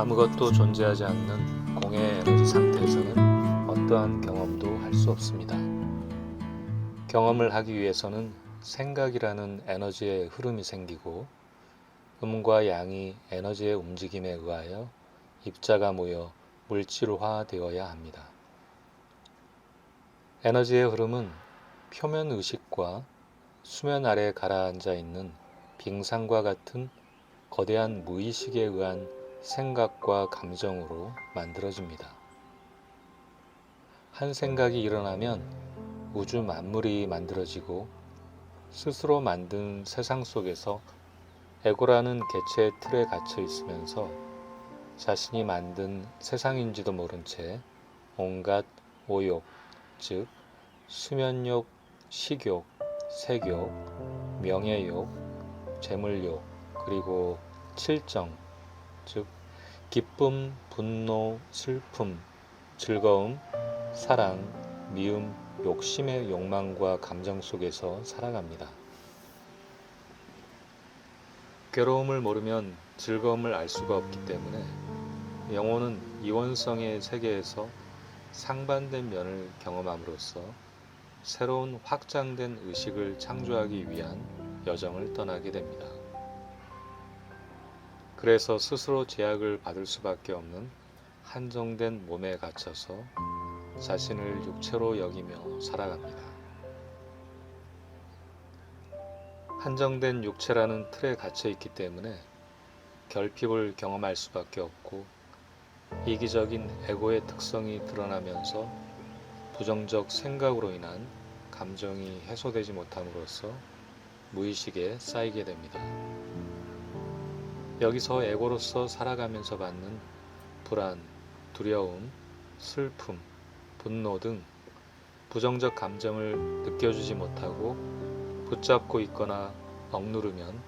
아무것도 존재하지 않는 공의 에너지 상태에서는 어떠한 경험도 할 수 없습니다. 경험을 하기 위해서는 생각이라는 에너지의 흐름이 생기고 음과 양이 에너지의 움직임에 의하여 입자가 모여 물질화되어야 합니다. 에너지의 흐름은 표면 의식과 수면 아래 가라앉아 있는 빙산과 같은 거대한 무의식에 의한 생각과 감정으로 만들어집니다. 한 생각이 일어나면 우주 만물이 만들어지고 스스로 만든 세상 속에서 에고라는 개체의 틀에 갇혀 있으면서 자신이 만든 세상인지도 모른 채 온갖 오욕, 즉 수면욕, 식욕, 색욕, 명예욕, 재물욕, 그리고 칠정, 즉 기쁨, 분노, 슬픔, 즐거움, 사랑, 미움, 욕심의 욕망과 감정 속에서 살아갑니다. 괴로움을 모르면 즐거움을 알 수가 없기 때문에 영혼은 이원성의 세계에서 상반된 면을 경험함으로써 새로운 확장된 의식을 창조하기 위한 여정을 떠나게 됩니다. 그래서 스스로 제약을 받을 수밖에 없는 한정된 몸에 갇혀서 자신을 육체로 여기며 살아갑니다. 한정된 육체라는 틀에 갇혀 있기 때문에 결핍을 경험할 수밖에 없고 이기적인 에고의 특성이 드러나면서 부정적 생각으로 인한 감정이 해소되지 못함으로써 무의식에 쌓이게 됩니다. 여기서 에고로서 살아가면서 받는 불안, 두려움, 슬픔, 분노 등 부정적 감정을 느껴주지 못하고 붙잡고 있거나 억누르면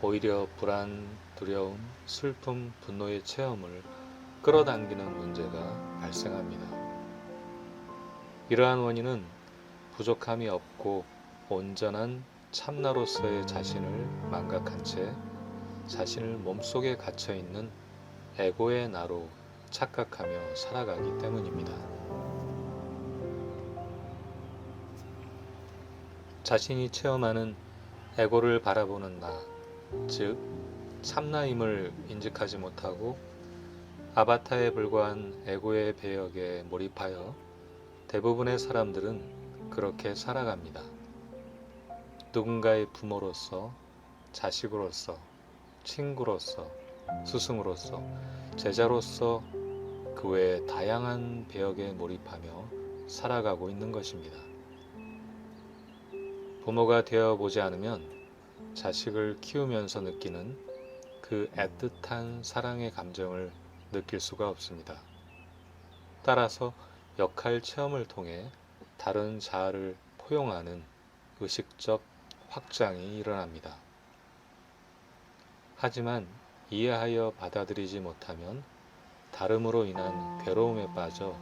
오히려 불안, 두려움, 슬픔, 분노의 체험을 끌어당기는 문제가 발생합니다. 이러한 원인은 부족함이 없고 온전한 참나로서의 자신을 망각한 채 자신을 몸속에 갇혀있는 에고의 나로 착각하며 살아가기 때문입니다. 자신이 체험하는 에고를 바라보는 나, 즉 참나임을 인식하지 못하고 아바타에 불과한 에고의 배역에 몰입하여 대부분의 사람들은 그렇게 살아갑니다. 누군가의 부모로서, 자식으로서, 친구로서, 스승으로서, 제자로서 그 외에 다양한 배역에 몰입하며 살아가고 있는 것입니다. 부모가 되어보지 않으면 자식을 키우면서 느끼는 그 애틋한 사랑의 감정을 느낄 수가 없습니다. 따라서 역할 체험을 통해 다른 자아를 포용하는 의식적 확장이 일어납니다. 하지만 이해하여 받아들이지 못하면 다름으로 인한 괴로움에 빠져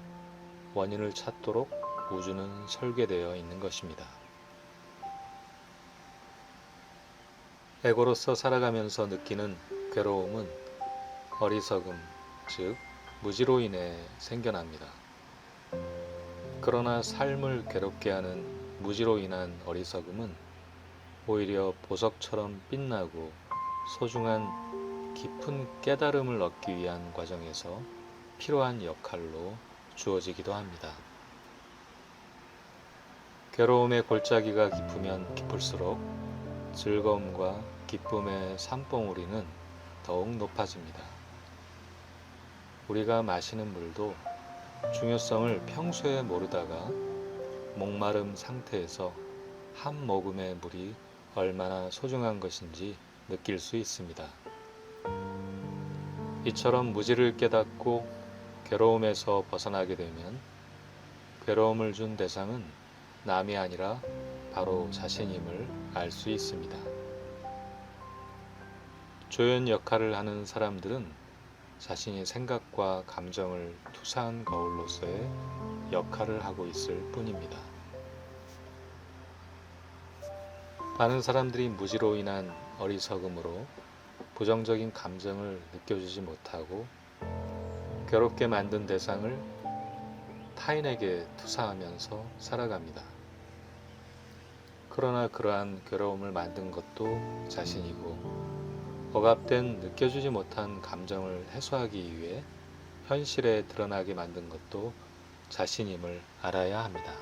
원인을 찾도록 우주는 설계되어 있는 것입니다. 에고로서 살아가면서 느끼는 괴로움은 어리석음, 즉 무지로 인해 생겨납니다. 그러나 삶을 괴롭게 하는 무지로 인한 어리석음은 오히려 보석처럼 빛나고 소중한 깊은 깨달음을 얻기 위한 과정에서 필요한 역할로 주어지기도 합니다. 괴로움의 골짜기가 깊으면 깊을수록 즐거움과 기쁨의 산봉우리는 더욱 높아집니다. 우리가 마시는 물도 중요성을 평소에 모르다가 목마름 상태에서 한 모금의 물이 얼마나 소중한 것인지 느낄 수 있습니다. 이처럼 무지를 깨닫고 괴로움에서 벗어나게 되면 괴로움을 준 대상은 남이 아니라 바로 자신임을 알 수 있습니다. 조연 역할을 하는 사람들은 자신이 생각과 감정을 투사한 거울로서의 역할을 하고 있을 뿐입니다. 많은 사람들이 무지로 인한 어리석음으로 부정적인 감정을 느껴주지 못하고 괴롭게 만든 대상을 타인에게 투사하면서 살아갑니다. 그러나 그러한 괴로움을 만든 것도 자신이고 억압된 느껴주지 못한 감정을 해소하기 위해 현실에 드러나게 만든 것도 자신임을 알아야 합니다.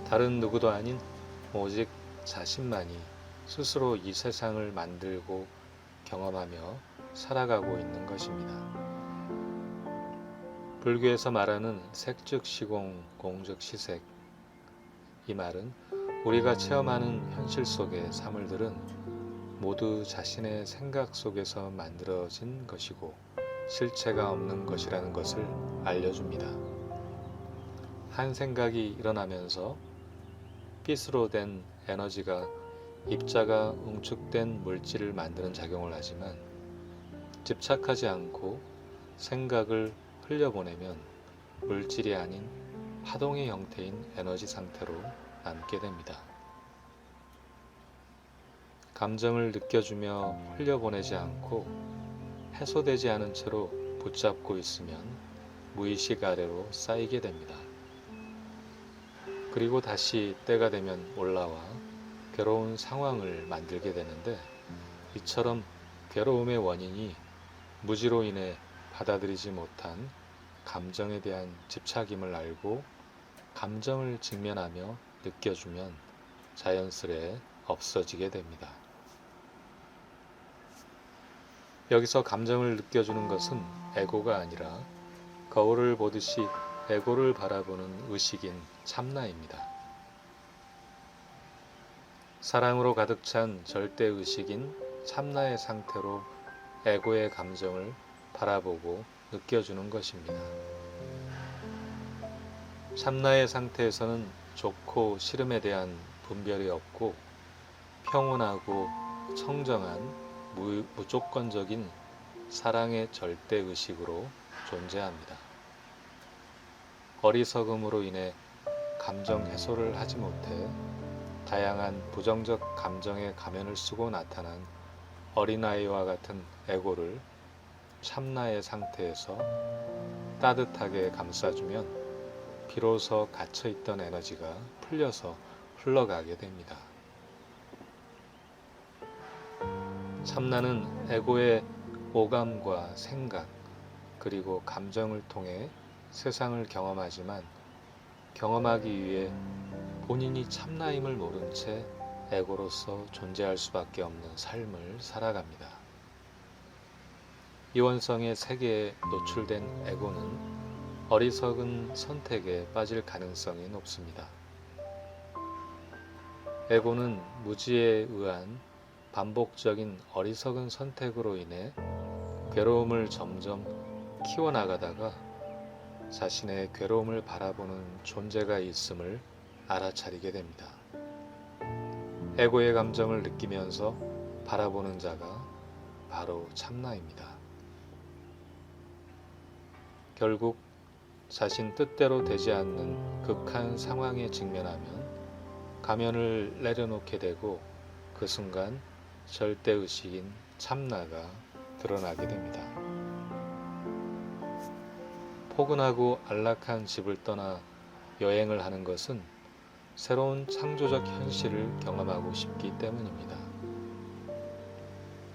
다른 누구도 아닌 오직 자신만이 스스로 이 세상을 만들고 경험하며 살아가고 있는 것입니다. 불교에서 말하는 색즉시공, 공즉시색, 이 말은 우리가 체험하는 현실 속의 사물들은 모두 자신의 생각 속에서 만들어진 것이고 실체가 없는 것이라는 것을 알려줍니다. 한 생각이 일어나면서 빛으로 된 에너지가 입자가 응축된 물질을 만드는 작용을 하지만 집착하지 않고 생각을 흘려보내면 물질이 아닌 파동의 형태인 에너지 상태로 남게 됩니다. 감정을 느껴주며 흘려보내지 않고 해소되지 않은 채로 붙잡고 있으면 무의식 아래로 쌓이게 됩니다. 그리고 다시 때가 되면 올라와 괴로운 상황을 만들게 되는데, 이처럼 괴로움의 원인이 무지로 인해 받아들이지 못한 감정에 대한 집착임을 알고 감정을 직면하며 느껴주면 자연스레 없어지게 됩니다. 여기서 감정을 느껴주는 것은 에고가 아니라 거울을 보듯이 에고를 바라보는 의식인 참나입니다. 사랑으로 가득 찬 절대의식인 참나의 상태로 에고의 감정을 바라보고 느껴주는 것입니다. 참나의 상태에서는 좋고 싫음에 대한 분별이 없고 평온하고 청정한 무조건적인 사랑의 절대의식으로 존재합니다. 어리석음으로 인해 감정 해소를 하지 못해 다양한 부정적 감정의 가면을 쓰고 나타난 어린아이와 같은 에고를 참나의 상태에서 따뜻하게 감싸주면 비로소 갇혀있던 에너지가 풀려서 흘러가게 됩니다. 참나는 에고의 오감과 생각 그리고 감정을 통해 세상을 경험하지만 경험하기 위해 본인이 참나임을 모른 채 에고로서 존재할 수밖에 없는 삶을 살아갑니다. 이원성의 세계에 노출된 에고는 어리석은 선택에 빠질 가능성이 높습니다. 에고는 무지에 의한 반복적인 어리석은 선택으로 인해 괴로움을 점점 키워나가다가 자신의 괴로움을 바라보는 존재가 있음을 알아차리게 됩니다. 에고의 감정을 느끼면서 바라보는 자가 바로 참나입니다. 결국 자신 뜻대로 되지 않는 극한 상황에 직면하면 가면을 내려놓게 되고 그 순간 절대의식인 참나가 드러나게 됩니다. 포근하고 안락한 집을 떠나 여행을 하는 것은 새로운 창조적 현실을 경험하고 싶기 때문입니다.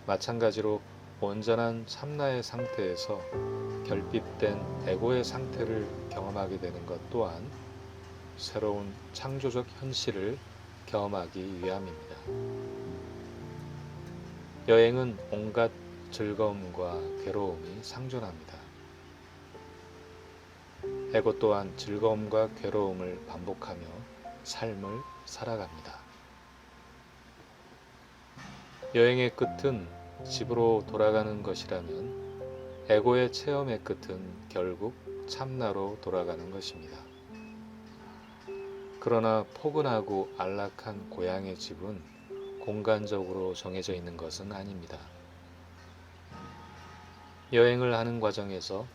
마찬가지로 온전한 참나의 상태에서 결핍된 에고의 상태를 경험하게 되는 것 또한 새로운 창조적 현실을 경험하기 위함입니다. 여행은 온갖 즐거움과 괴로움이 상존합니다. 에고 또한 즐거움과 괴로움을 반복하며 삶을 살아갑니다. 여행의 끝은 집으로 돌아가는 것이라면 에고의 체험의 끝은 결국 참나로 돌아가는 것입니다. 그러나 포근하고 안락한 고향의 집은 공간적으로 정해져 있는 것은 아닙니다. 여행을 하는 과정에서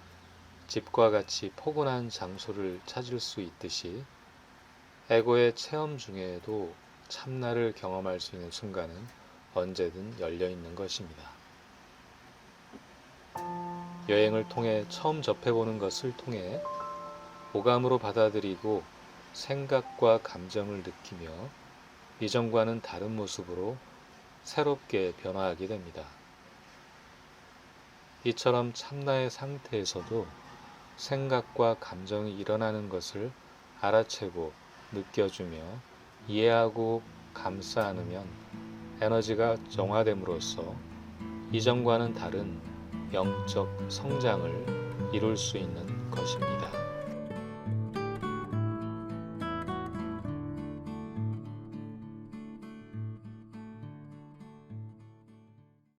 집과 같이 포근한 장소를 찾을 수 있듯이 에고의 체험 중에도 참나를 경험할 수 있는 순간은 언제든 열려 있는 것입니다. 여행을 통해 처음 접해보는 것을 통해 오감으로 받아들이고 생각과 감정을 느끼며 이전과는 다른 모습으로 새롭게 변화하게 됩니다. 이처럼 참나의 상태에서도 생각과 감정이 일어나는 것을 알아채고 느껴주며 이해하고 감싸 안으면 에너지가 정화됨으로써 이전과는 다른 영적 성장을 이룰 수 있는 것입니다.